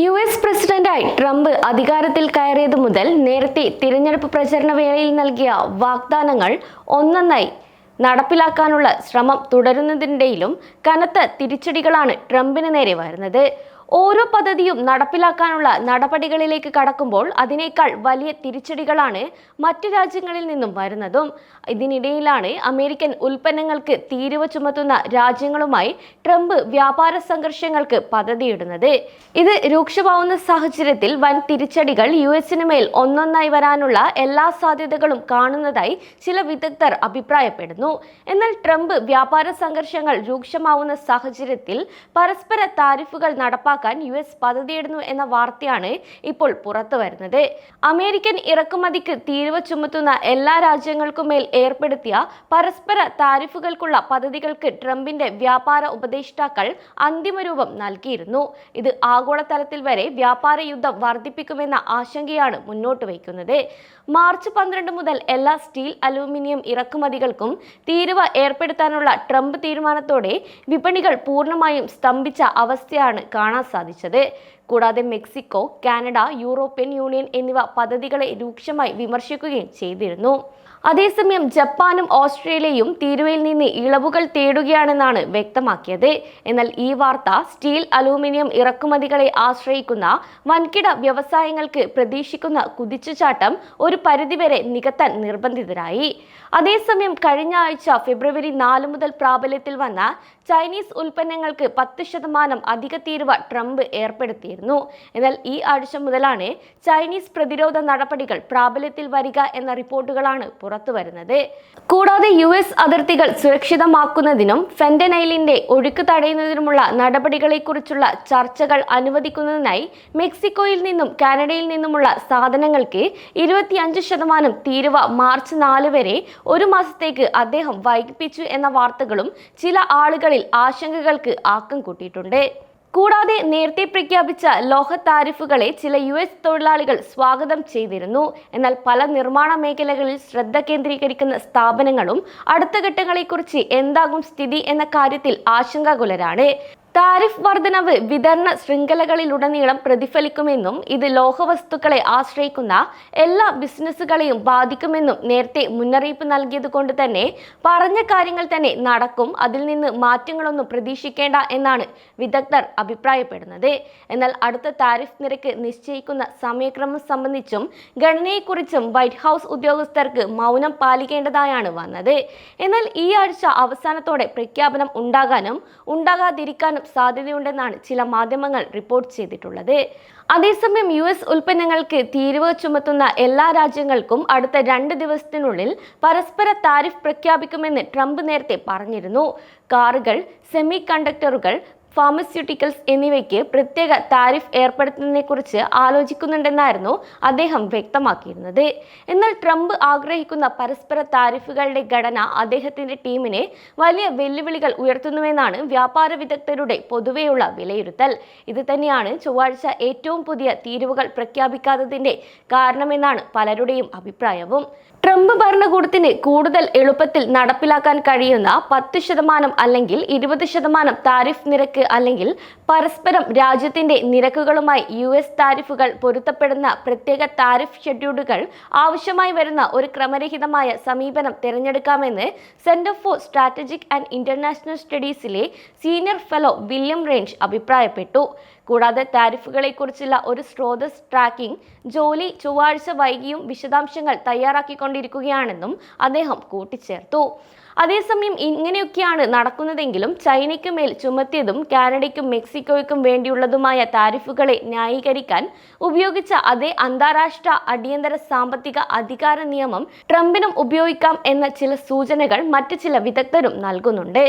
US. പ്രസിഡന്റായി Trump അധികാരത്തിൽ കയറിയതു മുതൽ നേരത്തെ തിരഞ്ഞെടുപ്പ് പ്രചരണ വേളയിൽ നൽകിയ വാഗ്ദാനങ്ങൾ ഒന്നൊന്നായി നടപ്പിലാക്കാനുള്ള ശ്രമം തുടരുന്നതിനിടയിലും കനത്ത തിരിച്ചടികളാണ് ട്രംപിന് നേരെ വരുന്നത്. ഓരോ പദ്ധതിയും നടപ്പിലാക്കാനുള്ള നടപടികളിലേക്ക് കടക്കുമ്പോൾ അതിനേക്കാൾ വലിയ തിരിച്ചടികളാണ് മറ്റു രാജ്യങ്ങളിൽ നിന്നും വരുന്നതും. ഇതിനിടയിലാണ് അമേരിക്കൻ ഉൽപ്പന്നങ്ങൾക്ക് തീരുവ ചുമത്തുന്ന രാജ്യങ്ങളുമായി ട്രംപ് വ്യാപാര സംഘർഷങ്ങൾക്ക് പദ്ധതിയിടുന്നത്. ഇത് രൂക്ഷമാവുന്ന സാഹചര്യത്തിൽ വൻ തിരിച്ചടികൾ യു.എസിന് മേൽ ഒന്നൊന്നായി വരാനുള്ള എല്ലാ സാധ്യതകളും കാണുന്നതായി ചില വിദഗ്ധർ അഭിപ്രായപ്പെടുന്നു. എന്നാൽ ട്രംപ് വ്യാപാര സംഘർഷങ്ങൾ രൂക്ഷമാവുന്ന സാഹചര്യത്തിൽ പരസ്പര താരിഫുകൾ നടപ്പാക്കാൻ യു.എസ്. പദ്ധതിയിടുന്നു എന്ന വാർത്തയാണ് ഇപ്പോൾ പുറത്തു വരുന്നത്. അമേരിക്കൻ ഇറക്കുമതിക്ക് തീരുവ ചുമത്തുന്ന എല്ലാ രാജ്യങ്ങൾക്കുമേൽ ഏർപ്പെടുത്തിയ പരസ്പര താരിഫുകൾക്കുള്ള പദ്ധതികൾക്ക് ട്രംപിന്റെ വ്യാപാര ഉപദേഷ്ടാക്കൾ അന്തിമരൂപം നൽകിയിരുന്നു. ഇത് ആഗോളതലത്തിൽ വരെ വ്യാപാര യുദ്ധം വർദ്ധിപ്പിക്കുമെന്ന ആശങ്കയാണ് മുന്നോട്ട് വയ്ക്കുന്നത്. മാർച്ച് 12 മുതൽ എല്ലാ സ്റ്റീൽ, അലൂമിനിയം ഇറക്കുമതികൾക്കും തീരുവ ഏർപ്പെടുത്താനുള്ള ട്രംപ് തീരുമാനത്തോടെ വിപണികൾ പൂർണ്ണമായും സ്തംഭിച്ച അവസ്ഥയാണ് കാണാൻ സാധിച്ചത്. കൂടാതെ മെക്സിക്കോ, കാനഡ, യൂറോപ്യൻ യൂണിയൻ എന്നിവ പദ്ധതികളെ രൂക്ഷമായി വിമർശിക്കുകയും ചെയ്തിരുന്നു. അതേസമയം ജപ്പാനും ഓസ്ട്രേലിയയും തീരുവയിൽ നിന്ന് ഇളവുകൾ തേടുകയാണെന്നാണ് വ്യക്തമാക്കിയത്. എന്നാൽ ഈ വാർത്ത സ്റ്റീൽ, അലൂമിനിയം ഇറക്കുമതികളെ ആശ്രയിക്കുന്ന വൻകിട വ്യവസായങ്ങൾക്ക് പ്രതീക്ഷിക്കുന്ന കുതിച്ചുചാട്ടം ഒരു പരിധിവരെ നികത്താൻ നിർബന്ധിതരായി. അതേസമയം കഴിഞ്ഞ ആഴ്ച ഫെബ്രുവരി 4 മുതൽ പ്രാബല്യത്തിൽ വന്ന ചൈനീസ് ഉൽപ്പന്നങ്ങൾക്ക് 10% അധിക തീരുവ ട്രംപ് ഏർപ്പെടുത്തിയിരുന്നു. എന്നാൽ ഈ ആഴ്ച മുതലാണ് ചൈനീസ് പ്രതിരോധ നടപടികൾ പ്രാബല്യത്തിൽ വരിക എന്ന റിപ്പോർട്ടുകളാണ് പുറത്തു വരുന്നത്. കൂടാതെ യു.എസ്. അതിർത്തികൾ സുരക്ഷിതമാക്കുന്നതിനും ഫെന്റനൈലിന്റെ ഒഴുക്ക് തടയുന്നതിനുമുള്ള നടപടികളെക്കുറിച്ചുള്ള ചർച്ചകൾ അനുവദിക്കുന്നതിനായി മെക്സിക്കോയിൽ നിന്നും കാനഡയിൽ നിന്നുമുള്ള സാധനങ്ങൾക്ക് 25% തീരുവ മാർച്ച് 4 വരെ ഒരു മാസത്തേക്ക് അദ്ദേഹം വൈകിപ്പിച്ചു എന്ന വാർത്തകളും ചില ആളുകളിൽ ആശങ്കകൾക്ക് ആക്കം കൂട്ടിയിട്ടുണ്ട്. കൂടാതെ നേരത്തെ പ്രഖ്യാപിച്ച ലോഹ താരിഫുകളെ ചില യു.എസ്. തൊഴിലാളികൾ സ്വാഗതം ചെയ്തിരുന്നു. എന്നാൽ പല നിർമ്മാണ മേഖലകളിൽ ശ്രദ്ധ കേന്ദ്രീകരിക്കുന്ന സ്ഥാപനങ്ങളും അടുത്ത ഘട്ടങ്ങളെക്കുറിച്ച് എന്താകും സ്ഥിതി എന്ന കാര്യത്തിൽ ആശങ്കാകുലരാണ്. താരിഫ് വർധനവ് വിതരണ ശൃംഖലകളിലുടനീളം പ്രതിഫലിക്കുമെന്നും ഇത് ലോഹവസ്തുക്കളെ ആശ്രയിക്കുന്ന എല്ലാ ബിസിനസ്സുകളെയും ബാധിക്കുമെന്നും നേരത്തെ മുന്നറിയിപ്പ് നൽകിയതുകൊണ്ട് തന്നെ പറഞ്ഞ കാര്യങ്ങൾ തന്നെ നടക്കും, അതിൽ നിന്ന് മാറ്റങ്ങളൊന്നും പ്രതീക്ഷിക്കേണ്ട എന്നാണ് വിദഗ്ധർ അഭിപ്രായപ്പെടുന്നത്. എന്നാൽ അടുത്ത താരിഫ് നിരക്ക് നിശ്ചയിക്കുന്ന സമയക്രമം സംബന്ധിച്ചും ഘടനയെക്കുറിച്ചും വൈറ്റ് ഹൗസ് ഉദ്യോഗസ്ഥർക്ക് മൗനം പാലിക്കേണ്ടതായാണ് വന്നത്. എന്നാൽ ഈ ആഴ്ച അവസാനത്തോടെ പ്രഖ്യാപനം ഉണ്ടാകാനും ഉണ്ടാകാതിരിക്കാനും സാധ്യതയുണ്ടെന്നാണ് ചില മാധ്യമങ്ങൾ റിപ്പോർട്ട് ചെയ്തിട്ടുള്ളത്. അതേസമയം യു.എസ്. ഉൽപ്പന്നങ്ങൾക്ക് തീരുവ ചുമത്തുന്ന എല്ലാ രാജ്യങ്ങൾക്കും അടുത്ത 2 ദിവസത്തിനുള്ളിൽ പരസ്പര താരിഫ് പ്രഖ്യാപിക്കുമെന്ന് ട്രംപ് നേരത്തെ പറഞ്ഞിരുന്നു. കാറുകൾ, സെമി കണ്ടക്ടറുകൾ, ഫാർമസ്യൂട്ടിക്കൽസ് എന്നിവയ്ക്ക് പ്രത്യേക താരിഫ് ഏർപ്പെടുത്തുന്നതിനെക്കുറിച്ച് ആലോചിക്കുന്നുണ്ടെന്നായിരുന്നു അദ്ദേഹം വ്യക്തമാക്കിയിരുന്നത്. എന്നാൽ ട്രംപ് ആഗ്രഹിക്കുന്ന പരസ്പര താരിഫുകളുടെ ഘടന അദ്ദേഹത്തിന്റെ ടീമിനെ വലിയ വെല്ലുവിളികൾ ഉയർത്തുന്നുവെന്നാണ് വ്യാപാര വിദഗ്ധരുടെ പൊതുവെയുള്ള വിലയിരുത്തൽ. ഇത് തന്നെയാണ് ചൊവ്വാഴ്ച ഏറ്റവും പുതിയ തീരുവകൾ പ്രഖ്യാപിക്കാത്തതിന്റെ കാരണമെന്നാണ് പലരുടെയും അഭിപ്രായവും. ട്രംപ് ഭരണകൂടത്തിന് കൂടുതൽ എളുപ്പത്തിൽ നടപ്പിലാക്കാൻ കഴിയുന്ന 10% അല്ലെങ്കിൽ 20% താരിഫ് നിരക്ക് അല്ലെങ്കിൽ പരസ്പരം രാജ്യത്തിന്റെ നിരക്കുകളുമായി യു.എസ്. താരിഫുകൾ പൊരുത്തപ്പെടുന്ന പ്രത്യേക താരിഫ് ഷെഡ്യൂളുകൾ ആവശ്യമായി വരുന്ന ഒരു ക്രമരഹിതമായ സമീപനം തിരഞ്ഞെടുക്കാമെന്ന് centre for strategic and international സ്റ്റഡീസിലെ സീനിയർ ഫെലോ വില്യം റേഞ്ച് അഭിപ്രായപ്പെട്ടു. കൂടാതെ താരിഫുകളെക്കുറിച്ചുള്ള ഒരു സ്രോതസ് ട്രാക്കിംഗ് ജോലി ചൊവ്വാഴ്ച വൈകിയും വിശദാംശങ്ങൾ തയ്യാറാക്കിക്കൊണ്ടിരിക്കുകയാണെന്നും അദ്ദേഹം കൂട്ടിച്ചേർത്തു. അതേസമയം ഇങ്ങനെയൊക്കെയാണ് നടക്കുന്നതെങ്കിലും ചൈനയ്ക്ക് മേൽ ചുമത്തിയതും കാനഡയ്ക്കും മെക്സിക്കോയ്ക്കും വേണ്ടിയുള്ളതുമായ താരിഫുകളെ ന്യായീകരിക്കാൻ ഉപയോഗിച്ച അതേ അന്താരാഷ്ട്ര അടിയന്തര സാമ്പത്തിക അധികാര നിയമം ട്രംപിനും ഉപയോഗിക്കാം എന്ന ചില സൂചനകൾ മറ്റ് ചില വിദഗ്ധരും നൽകുന്നുണ്ട്.